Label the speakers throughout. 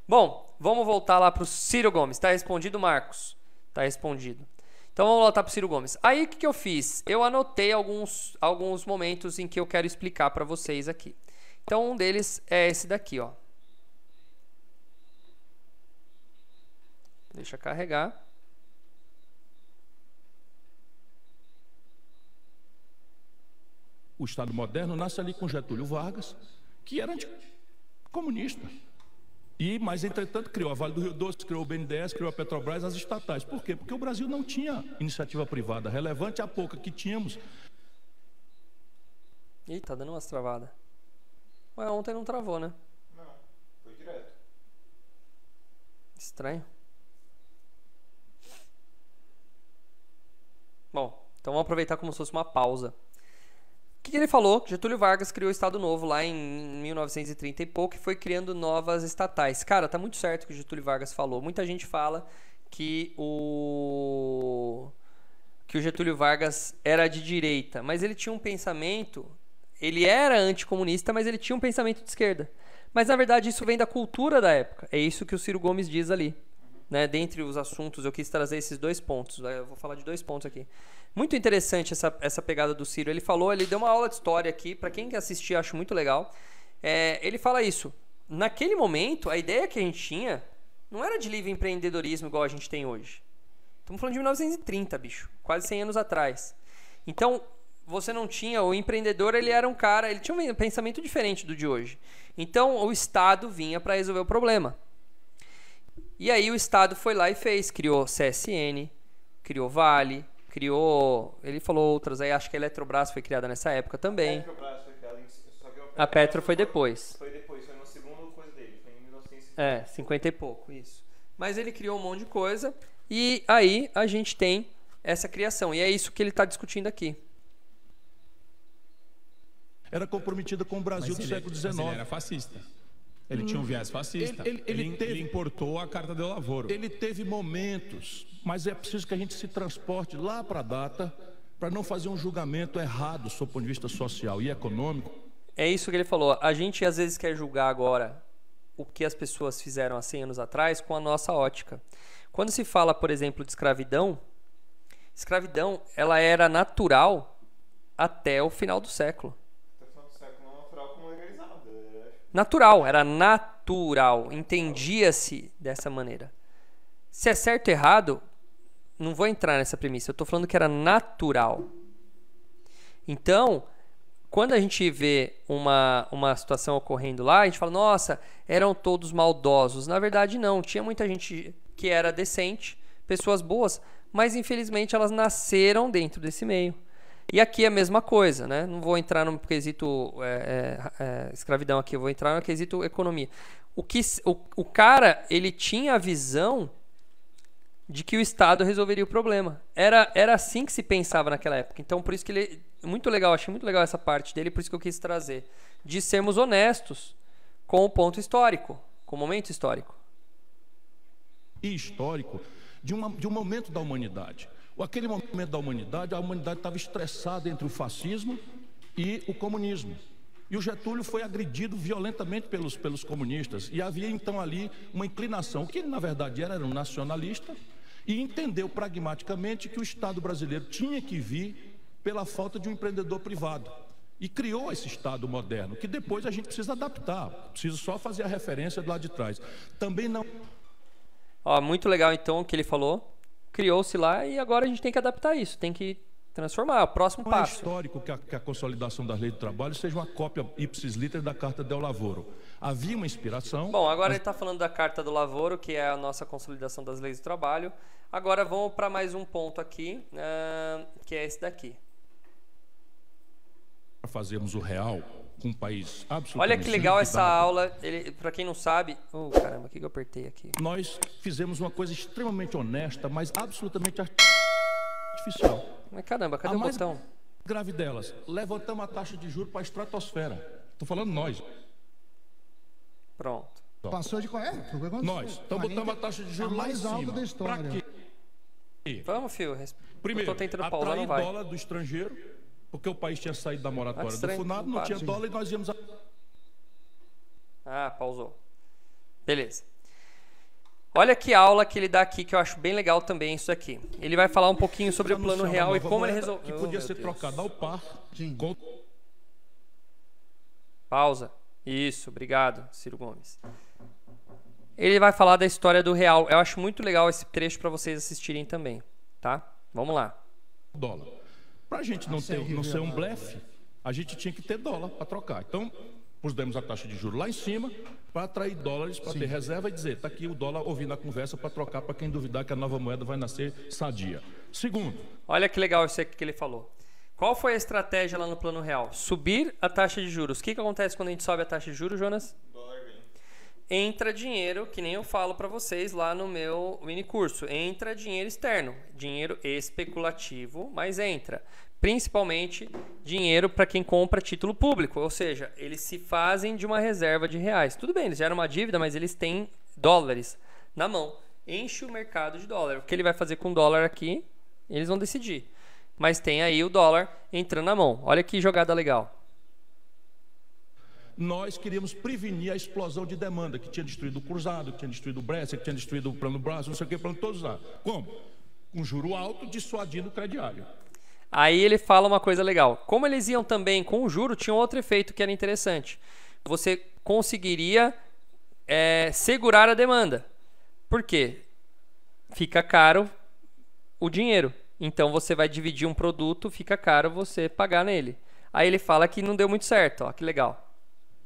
Speaker 1: Bom, vamos voltar lá para o Ciro Gomes. Tá respondido, Marcos? Tá respondido. Então vamos voltar para o Ciro Gomes. Aí o que eu fiz? Eu anotei alguns momentos em que eu quero explicar para vocês aqui. Então um deles é esse daqui, ó. Deixa carregar.
Speaker 2: O Estado moderno nasce ali com Getúlio Vargas, que era anticomunista. Mas, entretanto, criou a Vale do Rio Doce, criou o BNDES, criou a Petrobras, as estatais. Por quê? Porque o Brasil não tinha iniciativa privada relevante, a pouca que tínhamos.
Speaker 1: Ih, tá dando umas travadas. Ué, ontem não travou, né?
Speaker 3: Não, foi direto.
Speaker 1: Estranho. Bom, então vamos aproveitar como se fosse uma pausa. O que ele falou? Getúlio Vargas criou o Estado Novo lá em 1930 e pouco e foi criando novas estatais. Cara, tá muito certo o que o Getúlio Vargas falou. Muita gente fala que o Getúlio Vargas era de direita, mas ele tinha um pensamento, ele era anticomunista, mas ele tinha um pensamento de esquerda. Mas na verdade isso vem da cultura da época. É isso que o Ciro Gomes diz ali. Né? Dentre os assuntos, eu quis trazer esses 2 pontos. Eu vou falar de 2 pontos aqui. Muito interessante essa pegada do Ciro. Ele falou, ele deu uma aula de história aqui. Para quem quer assistir, acho muito legal. Ele fala isso. Naquele momento, a ideia que a gente tinha não era de livre empreendedorismo igual a gente tem hoje. Estamos falando de 1930, bicho. Quase 100 anos atrás. Então, você não tinha... O empreendedor, ele era um cara... Ele tinha um pensamento diferente do de hoje. Então, o Estado vinha para resolver o problema. E aí o Estado foi lá e fez. Criou CSN, criou Vale... Criou, ele falou outras aí, acho que a Eletrobras foi criada nessa época também.
Speaker 3: A Petrobras foi criada, só que
Speaker 1: a Petro foi depois.
Speaker 3: Foi no segundo coisa dele, foi em 1950.
Speaker 1: 50 e pouco, isso. Mas ele criou um monte de coisa e aí a gente tem essa criação. E é isso que ele está discutindo aqui.
Speaker 2: Era comprometida com o Brasil do século XIX.
Speaker 4: Mas ele era fascista. Ele tinha um viés fascista. Ele importou a Carta do Lavoro.
Speaker 2: Ele teve momentos, mas é preciso que a gente se transporte lá para a data para não fazer um julgamento errado sob o ponto de vista social e econômico.
Speaker 1: É isso que ele falou. A gente às vezes quer julgar agora o que as pessoas fizeram há 100 anos atrás com a nossa ótica. Quando se fala, por exemplo, de escravidão, ela era natural até o final do século. Natural, era natural, entendia-se dessa maneira. Se é certo ou errado, não vou entrar nessa premissa, eu estou falando que era natural. Então, quando a gente vê uma situação ocorrendo lá, a gente fala, nossa, eram todos maldosos. Na verdade, não, tinha muita gente que era decente, pessoas boas, mas infelizmente elas nasceram dentro desse meio. E aqui é a mesma coisa, né? Não vou entrar no quesito escravidão aqui, eu vou entrar no quesito economia. O cara, ele tinha a visão de que o Estado resolveria o problema. Era assim que se pensava naquela época. Então, por isso que ele... Muito legal, achei muito legal essa parte dele, por isso que eu quis trazer. De sermos honestos com o ponto histórico, com o momento histórico.
Speaker 2: E histórico de um momento da humanidade. Aquele momento da humanidade, a humanidade estava estressada entre o fascismo e o comunismo. E o Getúlio foi agredido violentamente pelos comunistas. E havia então ali uma inclinação. O que ele na verdade era um nacionalista e entendeu pragmaticamente que o Estado brasileiro tinha que vir pela falta de um empreendedor privado. E criou esse Estado moderno, que depois a gente precisa adaptar. Precisa só fazer a referência do lado de trás. Também não...
Speaker 1: Muito legal então o que ele falou. Criou-se lá e agora a gente tem que adaptar isso, tem que transformar, o próximo passo.
Speaker 2: É histórico que a consolidação das leis do trabalho seja uma cópia ipsis literis da Carta del Lavoro. Havia uma inspiração...
Speaker 1: Bom, agora ele está falando da Carta do Lavoro, que é a nossa consolidação das leis do trabalho. Agora vamos para mais um ponto aqui, que é esse daqui.
Speaker 2: Para fazermos o real com um país absolutamente...
Speaker 1: Olha que legal essa aula, para quem não sabe... caramba, o que eu apertei aqui?
Speaker 2: Nós fizemos uma coisa extremamente honesta, mas absolutamente artificial.
Speaker 1: Mas caramba, cadê o botão?
Speaker 2: Grave delas, levantamos a taxa de juros para a estratosfera. Estou falando nós.
Speaker 1: Pronto.
Speaker 5: Passou de qual é?
Speaker 2: Nós. Então botamos a taxa de juros lá em cima.
Speaker 5: alta da história.
Speaker 2: Para quê?
Speaker 1: Vamos, Fio.
Speaker 2: Primeiro,
Speaker 1: eu tô tentando pausar, não vai.
Speaker 2: dólar do estrangeiro, porque o país tinha saído da moratória do Funado, não tinha dólar e nós íamos...
Speaker 1: Pausou. Beleza. Olha que aula que ele dá aqui, que eu acho bem legal também isso aqui. Ele vai falar um pouquinho sobre o plano real e como ele resolveu.
Speaker 2: Que podia ser trocado ao par. Com...
Speaker 1: Pausa. Isso, obrigado, Ciro Gomes. Ele vai falar da história do real. Eu acho muito legal esse trecho para vocês assistirem também, tá? Vamos lá.
Speaker 2: Dólar. Para a gente não ser um blefe, a gente tinha que ter dólar para trocar. Então, pusemos a taxa de juros lá em cima para atrair dólares, para ter reserva e dizer, está aqui o dólar ouvindo a conversa para trocar para quem duvidar que a nova moeda vai nascer sadia. Segundo.
Speaker 1: Olha que legal isso aqui que ele falou. Qual foi a estratégia lá no plano real? Subir a taxa de juros. O que acontece quando a gente sobe a taxa de juros, Jonas? Entra dinheiro, que nem eu falo para vocês lá no meu mini curso. Entra dinheiro externo, dinheiro especulativo, mas entra. Principalmente dinheiro para quem compra título público, ou seja, eles se fazem de uma reserva de reais. Tudo bem, eles geram uma dívida, mas eles têm dólares na mão. Enche o mercado de dólar. O que ele vai fazer com o dólar aqui, eles vão decidir. Mas tem aí o dólar entrando na mão. Olha que jogada legal.
Speaker 2: Nós queríamos prevenir a explosão de demanda que tinha destruído o Cruzado, que tinha destruído o Bresser, que tinha destruído o Plano Brás, não sei o que, plano todos lá. Como? Com juro alto, dissuadindo o crediário.
Speaker 1: Aí ele fala uma coisa legal. Como eles iam também com o juro, tinha um outro efeito que era interessante. Você conseguiria segurar a demanda. Por quê? Fica caro o dinheiro. Então você vai dividir um produto, fica caro você pagar nele. Aí ele fala que não deu muito certo. Ó, que legal.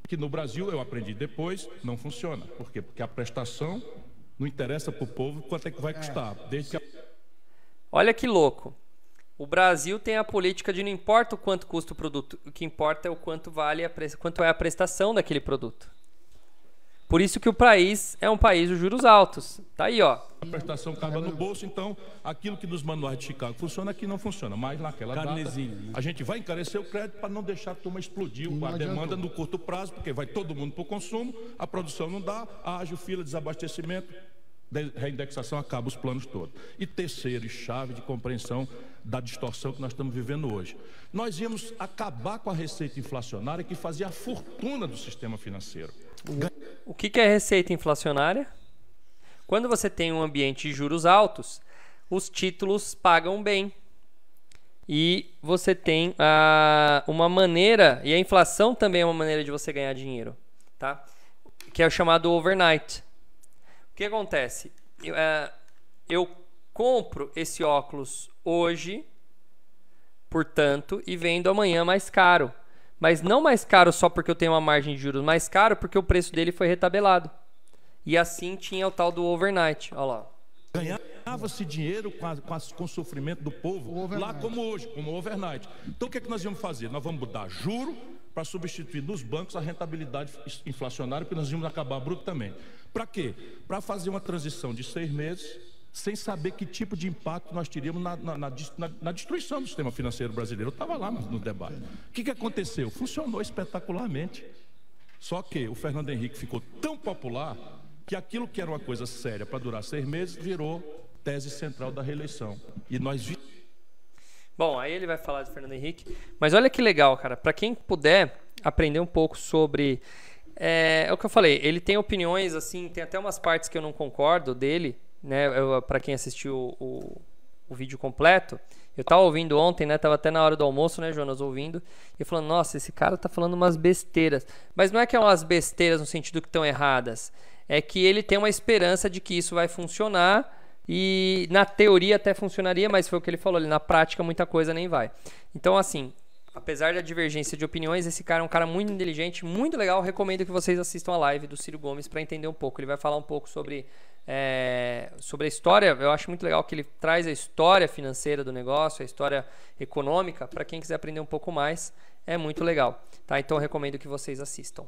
Speaker 2: Que no Brasil, eu aprendi depois, não funciona. Por quê? Porque a prestação não interessa para o povo quanto é que vai custar. Desde que...
Speaker 1: Olha que louco. O Brasil tem a política de não importa o quanto custa o produto, o que importa é o quanto vale quanto é a prestação daquele produto. Por isso que o país é um país de juros altos. Tá aí, ó.
Speaker 2: A prestação acaba no bolso, então aquilo que nos manuais de Chicago funciona, aqui não funciona. Mas naquela data, a gente vai encarecer o crédito para não deixar a turma explodir a demanda no curto prazo, porque vai todo mundo para o consumo, a produção não dá, ágil, fila, desabastecimento, reindexação, acaba os planos todos. E terceiro, e chave de compreensão da distorção que nós estamos vivendo hoje. Nós íamos acabar com a receita inflacionária que fazia a fortuna do sistema financeiro.
Speaker 1: O que é receita inflacionária? Quando você tem um ambiente de juros altos, os títulos pagam bem. E você tem uma maneira, e a inflação também é uma maneira de você ganhar dinheiro, tá? Que é o chamado overnight. O que acontece? Eu compro esse óculos hoje, portanto, e vendo amanhã mais caro. Mas não mais caro só porque eu tenho uma margem de juros, mais caro porque o preço dele foi retabelado. E assim tinha o tal do overnight. Olha lá.
Speaker 2: Ganhava-se dinheiro com o sofrimento do povo, lá como hoje, como overnight. Então o que é que nós vamos fazer? Nós vamos mudar juro para substituir dos bancos a rentabilidade inflacionária, porque nós vamos acabar abruptamente. Para quê? Para fazer uma transição de 6 meses, sem saber que tipo de impacto nós teríamos na destruição do sistema financeiro brasileiro. Eu estava lá no debate. O que aconteceu? Funcionou espetacularmente. Só que o Fernando Henrique ficou tão popular que aquilo que era uma coisa séria para durar 6 meses virou tese central da reeleição. E nós...
Speaker 1: Bom, aí ele vai falar de Fernando Henrique. Mas olha que legal, cara. Para quem puder aprender um pouco sobre... É o que eu falei. Ele tem opiniões, assim, tem até umas partes que eu não concordo dele, né? Para quem assistiu o vídeo completo, eu tava ouvindo ontem, né? Tava até na hora do almoço, né, Jonas, ouvindo, e falando, nossa, esse cara tá falando umas besteiras. Mas não é que é umas besteiras no sentido que estão erradas, é que ele tem uma esperança de que isso vai funcionar, e na teoria até funcionaria, mas foi o que ele falou ali, na prática muita coisa nem vai. Então, assim, apesar da divergência de opiniões, esse cara é um cara muito inteligente, muito legal. Recomendo que vocês assistam a live do Ciro Gomes para entender um pouco. Ele vai falar um pouco sobre a história. Eu acho muito legal que ele traz a história financeira do negócio, a história econômica. Para quem quiser aprender um pouco mais, é muito legal, tá? Então eu recomendo que vocês assistam.